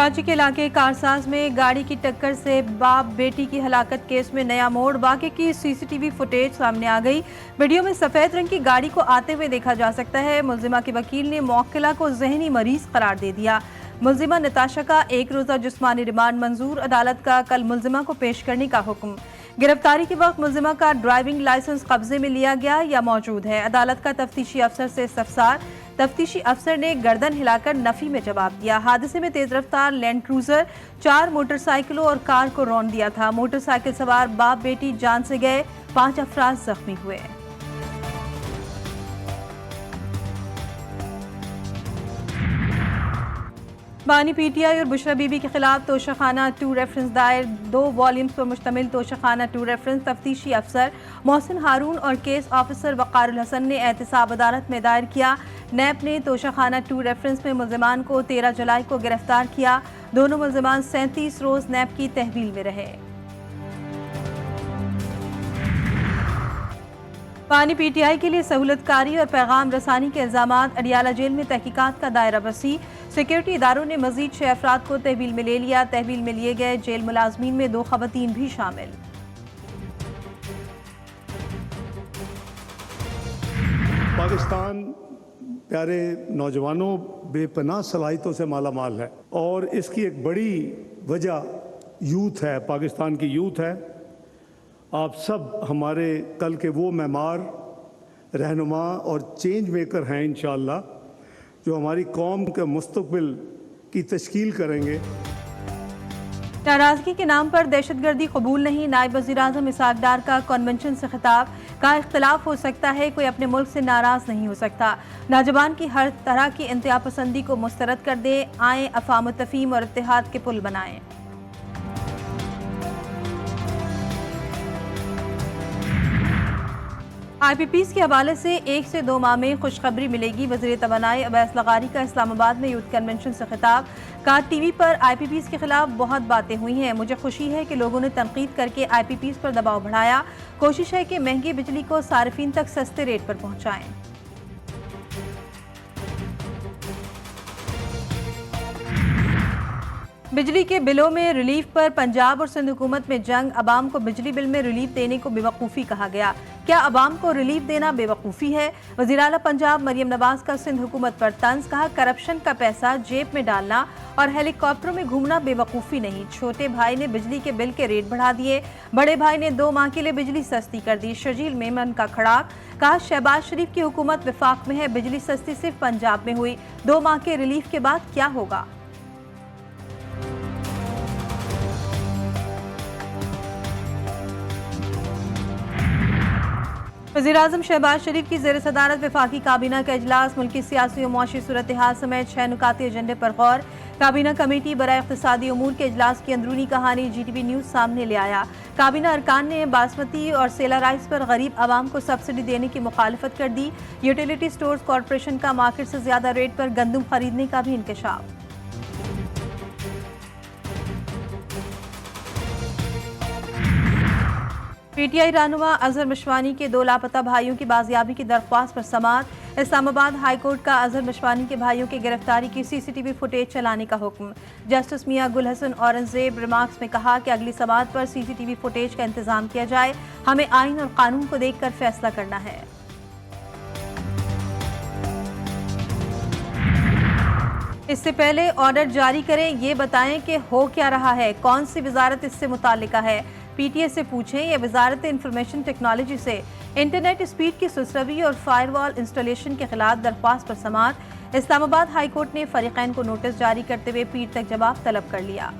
कराची के इलाके कारसाज में गाड़ी की टक्कर से बाप बेटी की हलाकत केस में नया मोड़। वाक़े की सीसीटीवी फुटेज सामने आ गई। वीडियो में सफेद रंग की गाड़ी को आते हुए देखा जा सकता है। मुल्जिमा के वकील ने मौक्किला को जहनी मरीज करार दे दिया। मुल्जिमा नताशा का 1 रोज़ा जिस्मानी रिमांड मंजूर। अदालत का कल मुल्जिमा को पेश करने का हुक्म। गिरफ्तारी के वक्त मुल्जिमा का ड्राइविंग लाइसेंस कब्जे में लिया गया या मौजूद है। अदालत का तफ्तीशी अफसर से इस्तफसार। तफ्तीशी अफसर ने गर्दन हिलाकर नफी में जवाब दिया। हादसे में तेज रफ्तार लैंड क्रूजर 4 मोटरसाइकिलों और कार को रौंद दिया था। मोटरसाइकिल सवार बाप बेटी जान से गए, 5 अफराद जख्मी हुए। बानी पीटीआई और बुशरा बीबी के खिलाफ तोशाखाना 2 रेफरेंस दायर। 2 वॉल्यूम्स पर मुश्तमिल तोशाखाना 2 रेफरेंस तफ्तीशी अफसर मोहसिन हारून और केस ऑफिसर वक़ारुल हसन ने एहतसाब अदालत में दायर किया। नैब ने तोशाखाना 2 रेफरेंस में मुल्जिमान को 13 जुलाई को गिरफ्तार किया। दोनों मुल्जिमान 37 रोज़ नैब की तहवील में रहे। बानी पीटीआई के लिए सहूलतकारी और पैगाम रसानी के इल्जामात। अडियाला जेल में तहकीकात का दायरा वसी। सिक्योरिटी इदारों ने मजीद 6 अफराद को तहवील में ले लिया। तहवील में लिए गए जेल मुलाजमीन में 2 खवातीन भी शामिल। पाकिस्तान प्यारे नौजवानों बेपनाह सलाहियतों से माला माल है और इसकी एक बड़ी वजह यूथ है, पाकिस्तान की यूथ है। आप सब हमारे कल के वो मेमार, रहनुमा और चेंज मेकर हैं इंशाअल्लाह, जो हमारी कौम के मुस्तकबिल की तश्कील करेंगे। नाराजगी के नाम पर दहशतगर्दी कबूल नहीं। नायब वज़ीर-ए-आज़म इसहाक डार का कन्वेंशन से खिताब। का इख्तलाफ हो सकता है, कोई अपने मुल्क से नाराज नहीं हो सकता। नौजवान की हर तरह की इंतहा पसंदी को मुस्तरद कर दे। आए अफ़ाम तफ़हीम और इत्तेहाद के पुल बनाएं। IPPs के हवाले से 1 से 2 माह में खुशखबरी मिलेगी। वज़ीर तवानाई अवैस लगारी का इस्लामाबाद में यूथ कन्वेंशन से खिताब। कहा, टीवी पर IPPs के खिलाफ बहुत बातें हुई हैं। मुझे खुशी है कि लोगों ने तनकीद करके IPPs पर दबाव बढ़ाया। कोशिश है कि महंगी बिजली को सार्फिन तक सस्ते रेट पर पहुँचाएँ। बिजली के बिलों में रिलीफ पर पंजाब और सिंध हुकूमत में जंग। अवाम को बिजली बिल में रिलीफ देने को बेवकूफ़ी कहा गया। क्या अवाम को रिलीफ देना बेवकूफ़ी है? वज़ीर आला पंजाब मरियम नवाज का सिंध हुकूमत पर तंज। कहा, करप्शन का पैसा जेब में डालना और हेलीकॉप्टरों में घूमना बेवकूफ़ी नहीं। छोटे भाई ने बिजली के बिल के रेट बढ़ा दिए, बड़े भाई ने 2 माह के लिए बिजली सस्ती कर दी। शजील मेमन का खड़ाक। कहा, शहबाज शरीफ की हुकूमत विफाक में है, बिजली सस्ती सिर्फ पंजाब में हुई। 2 माह के रिलीफ के बाद क्या होगा? वज़ीर-ए-आज़म शहबाज शरीफ की ज़ेर सदारत वफाकी काबीना का इजलास। मुल्की सियासी और मुआशी सूरत हाल समेत 6 नुकाती एजेंडे पर गौर। काबीना कमेटी बराए इक़्तिसादी उमूर के इजलास की अंदरूनी कहानी GTV न्यूज़ सामने ले आया। काबीना अरकान ने बासमती और सेला राइस पर गरीब आवाम को सब्सिडी देने की मुखालफत कर दी। यूटिलिटी स्टोर्स कॉरपोरेशन का मार्केट से ज़्यादा रेट पर गंदम खरीदने का भी इंकशाफ। पीटीआई रहनुमा अजहर मशवानी के 2 लापता भाइयों की बाजियाबी की दरख्वास्त पर समाअत। इस्लामाबाद हाई कोर्ट का अजहर मशवानी के भाइयों की गिरफ्तारी की CCTV फुटेज चलाने का हुक्म। जस्टिस मियां गुल हसन औरंगजेब रिमार्क्स में कहा कि अगली समाअत पर CCTV फुटेज का इंतजाम किया जाए। हमें आइन और कानून को देखकर फैसला करना है। इससे पहले ऑर्डर जारी करें, ये बताएं कि हो क्या रहा है, कौन सी वजारत इससे मुताल्लिका है। PTA से पूछें या वजारत इंफॉर्मेशन टेक्नोलॉजी से। इंटरनेट स्पीड की सुसरवी और फायरवॉल इंस्टॉलेशन के खिलाफ दरख्वास्त पर समाअत। इस्लामाबाद हाई कोर्ट ने फरीकैन को नोटिस जारी करते हुए पीर तक जवाब तलब कर लिया।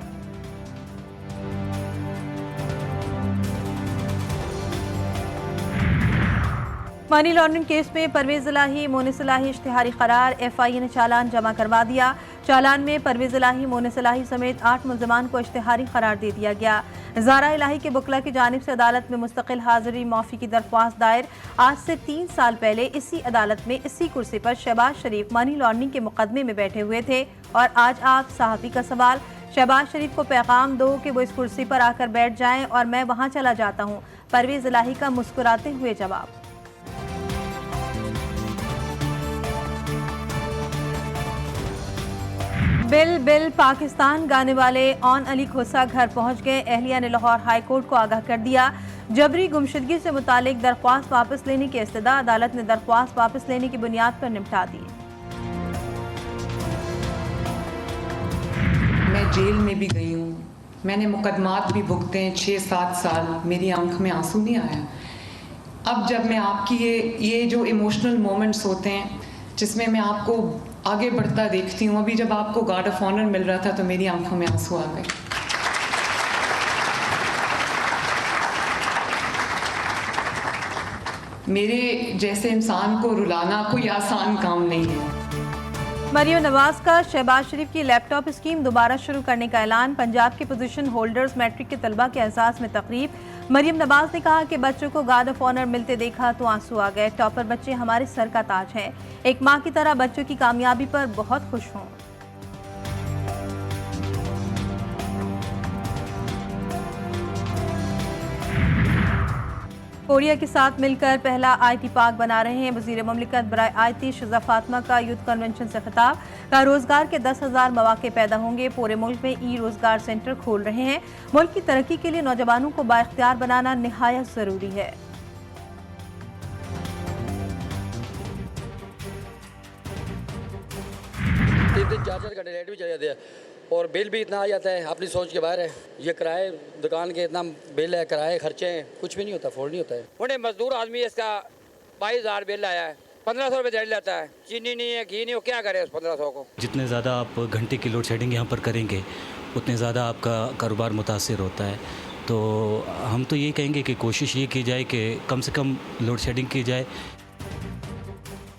मनी लॉन्ड्रिंग केस में परवेज इलाही मोनिस इलाही इश्तिहारी करार। FIA ने चालान जमा करवा दिया। चालान में परवेज इलाही मोनिस इलाही समेत 8 मुल्ज़िमान को इश्तिहारी करार दे दिया गया। ज़ारा इलाही के बुकला की जानिब से अदालत में मुस्तकिल हाजिरी माफ़ी की दरख्वास्त दायर। आज से 3 साल पहले इसी अदालत में इसी कुर्सी पर शहबाज शरीफ मनी लॉन्ड्रिंग के मुकदमे में बैठे हुए थे। और आज आप सहाफ़ी का सवाल, शहबाज शरीफ को पैगाम दो कि वो इस कुर्सी पर आकर बैठ जाएं और मैं वहाँ चला जाता हूँ। परवेज इलाही का मुस्कुराते हुए जवाब। बिल बिल पाकिस्तान गाने वाले ऑन अली खोसा घर पहुंच गए। एहलिया ने लाहौर हाई कोर्ट को आगाह कर दिया। जबरी गुमशुदगी से मुतालिक दरख्वास्त वापस लेने की इस्तदा, अदालत ने दरख्वास्त वापस लेने की बुनियाद पर निपटा दी। मैं जेल में भी गई हूँ, मैंने मुकदमात भी भुगते हैं 6-7 साल, मेरी आंख में आंसू नहीं आया। अब जब मैं आपकी ये जो इमोशनल मोमेंट्स होते हैं जिसमें मैं आपको आगे बढ़ता देखती हूँ, अभी जब आपको गार्ड ऑफ ऑनर मिल रहा था तो मेरी आंखों में आंसू आ गए। मेरे जैसे इंसान को रुलाना कोई आसान काम नहीं है। मरियम नवाज का शहबाज शरीफ की लैपटॉप स्कीम दोबारा शुरू करने का ऐलान। पंजाब के पोजीशन होल्डर्स मैट्रिक के तलबा के एहसास में तकरीब। मरियम नवाज ने कहा कि बच्चों को गार्ड ऑफ ऑनर मिलते देखा तो आंसू आ गए। टॉपर बच्चे हमारे सर का ताज हैं। एक माँ की तरह बच्चों की कामयाबी पर बहुत खुश हूँ। कोरिया के साथ मिलकर पहला IT पार्क बना रहे हैं। वज़ीर ममलिकत बराए IT शिजा फातिमा का यूथ कन्वेंशन से खिताब। का रोजगार के 10,000 मौके पैदा होंगे। पूरे मुल्क में रोजगार सेंटर खोल रहे हैं। मुल्क की तरक्की के लिए नौजवानों को बाइख्तियार बनाना निहायत जरूरी है। दिन 4-4 घंटे लेट भी चले जाते हैं और बिल भी इतना आ जाता है, अपनी सोच के बाहर है। ये किराए दुकान के इतना बिल है, किराए खर्चे हैं, कुछ भी नहीं होता, फोल्ड नहीं होता है। उन्हें मजदूर आदमी इसका 22,000 बिल आया है, 1500 रुपये दिहाड़ी लेता है। चीनी नहीं है, घी नहीं हो, क्या करे उस 1500 को। जितने ज़्यादा आप घंटे की लोड शेडिंग यहाँ पर करेंगे उतने ज़्यादा आपका कारोबार मुतासिर होता है। तो हम तो ये कहेंगे कि कोशिश ये की जाए कि कम से कम लोड शेडिंग की जाए।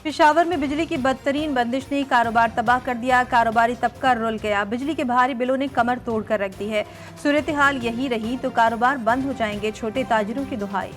पेशावर में बिजली की बदतरीन बंदिश ने कारोबार तबाह कर दिया। कारोबारी तबका रुल गया। बिजली के भारी बिलों ने कमर तोड़ कर रख दी है। सूरत हाल यही रही तो कारोबार बंद हो जाएंगे। छोटे ताजिरों की दुहाई।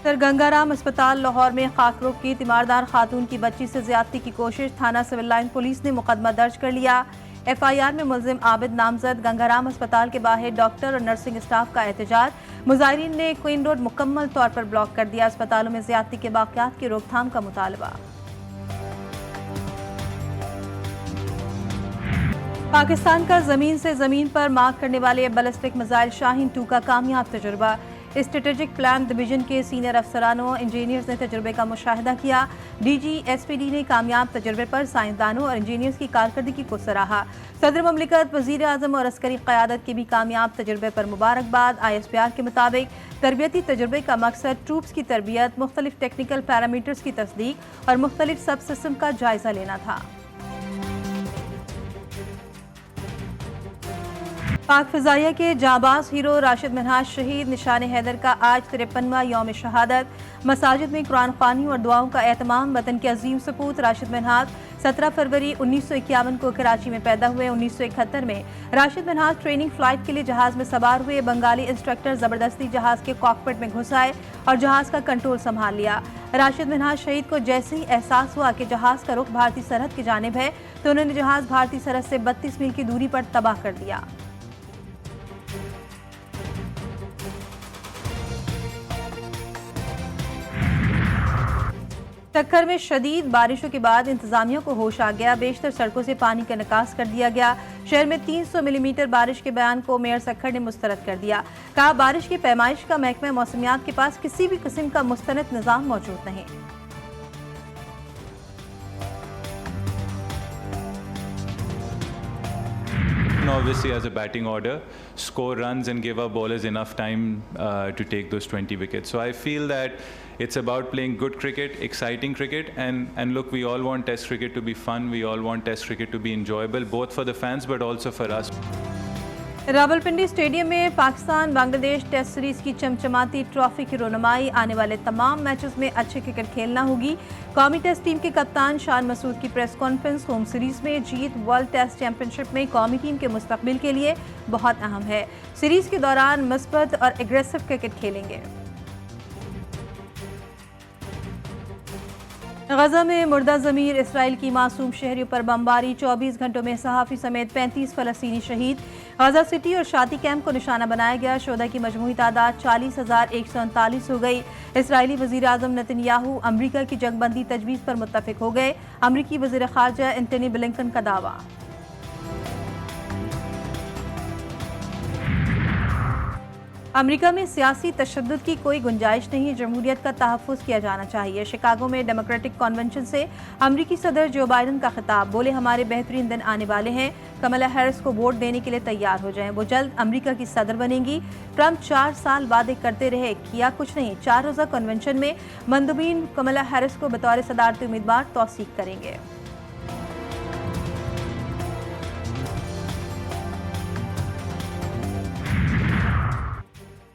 सर गंगाराम अस्पताल लाहौर में खाकरोग की तीमारदार खातून की बच्ची से ज्यादती की कोशिश। थाना सिविल लाइन पुलिस ने मुकदमा दर्ज कर लिया। FIR में मुलजिम आबिद नामजद। गंगाराम अस्पताल के बाहर डॉक्टर और नर्सिंग स्टाफ का एहतजाज। मुजाहिरीन ने क्वीन रोड मुकम्मल तौर पर ब्लॉक कर दिया। अस्पतालों में ज्यादती के वाक़यात की रोकथाम का मुतालबा। पाकिस्तान का जमीन से जमीन पर मार्क करने वाले बैलिस्टिक मिसाइल शाहीन 2 का कामयाब तजुर्बा। स्ट्रेटेजिक प्लान डिवीजन के सीनियर अफसरानों इंजीनियर्स ने तजुर्बे का मुशाहिदा किया। DG SPD ने कामयाब तजुर्बे पर साइंसदानों और इंजीनियर्स की कारकर्दगी को सराहा। सदर ममलिकत, वज़ीर आज़म और अस्करी क़यादत के भी कामयाब तजुर्बे पर मुबारकबाद। ISPR के मुताबिक तरबियती तजुर्बे का मकसद ट्रूप्स की तरबियत, मुख्तलिफ टेक्निकल पैरामीटर्स की तस्दीक और मुख्तलिफ सब सिस्टम का जायजा लेना था। पाक फ़िज़ाइया के जाबाज हीरो राशिद मिन्हाज शहीद। निशान हैदर का आज 53वां यौम शहादत। मसाजिद में कुरान ख़्वानी और दुआओं का एहतमाम। वतन के अजीम सपूत राशिद मिन्हाज 17 फरवरी 1951 को कराची में पैदा हुए। 1971 में राशिद मिन्हाज ट्रेनिंग फ़्लाइट के लिए जहाज़ में सवार हुए। बंगाली इंस्ट्रक्टर ज़बरदस्ती जहाज़ के कॉकपिट में घुस आए और जहाज़ का कंट्रोल संभाल लिया। राशिद मिन्हाज शहीद को जैसे ही एहसास हुआ कि जहाज़ का रुख भारतीय सरहद की जानिब है तो उन्होंने जहाज़ भारतीय सरहद से 32 मील की दूरी पर तबाह कर दिया। टक्कर में शदीद बारिशों के बाद इंतजामिया को होश आ गया। बेशतर सड़कों से पानी का निकास कर दिया गया। शहर में 300 मिलीमीटर बारिश के बयान को मेयर सक्खर ने मुस्तरद कर दिया। कहा, बारिश की पैमाइश का महकमा मौसमियात के पास किसी भी किस्म का मुस्तनद निज़ाम मौजूद नहीं। Obviously, as a batting order, score runs and give our bowlers enough time to take those 20 wickets. So I feel that it's about playing good cricket, exciting cricket, and look, we all want Test cricket to be fun. We all want Test cricket to be enjoyable, both for the fans but also for us. Rawalpindi stadium में Pakistan Bangladesh test series की चमचमाती trophy की रोनुमाई। आने वाले तमाम matches में अच्छे cricket खेलना होगी। कौमी टेस्ट टीम के कप्तान शान मसूद की प्रेस कॉन्फ्रेंस। होम सीरीज में जीत वर्ल्ड टेस्ट चैंपियनशिप में कौमी टीम के मुस्तकबिल के लिए बहुत अहम है। सीरीज के दौरान मस्बत और एग्रेसिव क्रिकेट खेलेंगे। गजा में मुर्दा ज़मीर इसराइल की मासूम शहरियों पर बमबारी। 24 घंटों में सहाफ़ी समेत 35 फ़लस्तीनी शहीद। गाजा सिटी और शादी कैंप को निशाना बनाया गया। शोधा की मजमूई तादाद 40,139 हो गई। इसराइली वजीर आजम नेतन्याहू अमरीका की जंगबंदी तजवीज़ पर मुत्तफिक हो गए। अमरीकी वजीर खारजा एंटनी ब्लिंकन का दावा। अमेरिका में सियासी तशद्दुद की कोई गुंजाइश नहीं, जमहूरियत का तहफ़्फ़ुज़ किया जाना चाहिए। शिकागो में डेमोक्रेटिक कन्वेंशन से अमरीकी सदर जो बाइडन का खिताब, बोले हमारे बेहतरीन दिन आने वाले हैं। कमला हैरिस को वोट देने के लिए तैयार हो जाएं, वो जल्द अमरीका की सदर बनेंगी। ट्रंप 4 साल वादे करते रहे, किया कुछ नहीं। 4 रोज़ा कन्वेंशन में मंदुबीन कमला हैरिस को बतौर सदारती उम्मीदवार तौसीक करेंगे।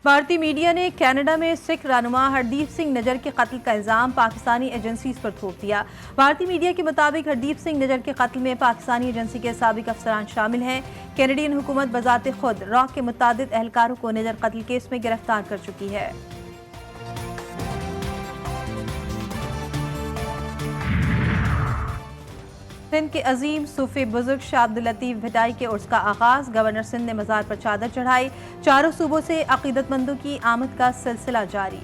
भारतीय मीडिया ने कनाडा में सिख रहनुमा हरदीप सिंह नजर के कत्ल का इल्जाम पाकिस्तानी एजेंसीज पर थोप दिया। भारतीय मीडिया के मुताबिक हरदीप सिंह नजर के कत्ल में पाकिस्तानी एजेंसी के साबिक अफसरान शामिल हैं। कैनेडियन हुकूमत बजाते खुद रॉक के मुतादिद एहलकारों को नजर कत्ल केस में गिरफ्तार कर चुकी है। सिंध के अजीम सूफी बुजुर्ग शाह अब्दुल लतीफ भिटाई के उर्स का आगाज। गवर्नर सिंध ने मज़ार पर चादर चढ़ाई। चारों सूबों से अकीदतमंदों की आमद का सिलसिला जारी।